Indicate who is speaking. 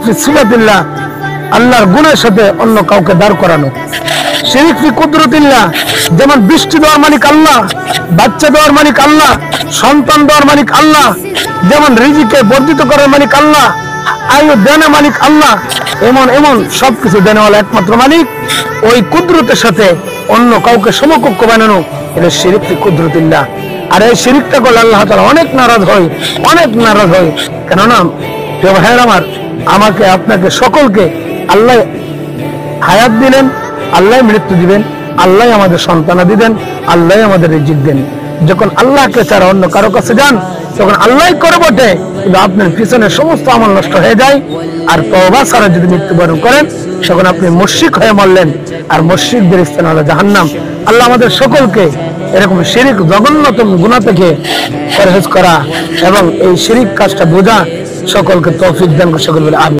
Speaker 1: ফি সিফাতিল্লাহ, আল্লাহর গুণের সাথে অন্য কাউকে দাঁড় করানো। শিরিক ফি কুদরতিল্লাহ, যেমন বৃষ্টি দেওয়ার মালিক আল্লাহ, বাচ্চা দেওয়ার মালিক আল্লাহ, সন্তান দেওয়ার মালিক আল্লাহ, যেমন রিজিকে বর্ধিত করার মালিক আল্লাহ, আয়ু দেনা মালিক আল্লাহ, এমন এমন সবকিছু দেনেওয়ালা একমাত্র মালিক। ওই কুদরতের সাথে অন্য কাউকে সমকক্ষ বানানো, এটা শিরিক ফি কুদরতিল্লাহ। আর এই শিরিকটা করলে আল্লাহ তাআলা অনেক নারাজ হয়, অনেক নারাজ হয়। কেননা প্রিয় ভাইয়ের আমার, আমাকে আপনাকে সকলকে আল্লাহ হায়াত দিলেন, আল্লাহ মৃত্যু দিবেন, আল্লাহ আমাদের সন্তানাদি দেন, আল্লাহ আমাদের রিজিক দেন। যখন আল্লাহকে ছাড়া অন্য কারো কাছে যান তখন আল্লাহ করে বটে, কিন্তু আপনার পিছনে সমস্ত আমল নষ্ট হয়ে যায়। আর তওবা ছাড়া যদি মৃত্যুবরণ করেন তখন আপনি মুশরিক হয়ে মরলেন, আর মুশরিকদের স্থান হলো জাহান্নাম। আল্লাহ আমাদের সকলকে এরকম শিরিক জঘন্যতম গুনাহ থেকে পরহেজ করা এবং এই শিরিক কাজটা বোঝা সকলকে তৌফিক দান করে। সকল বলে আমিন।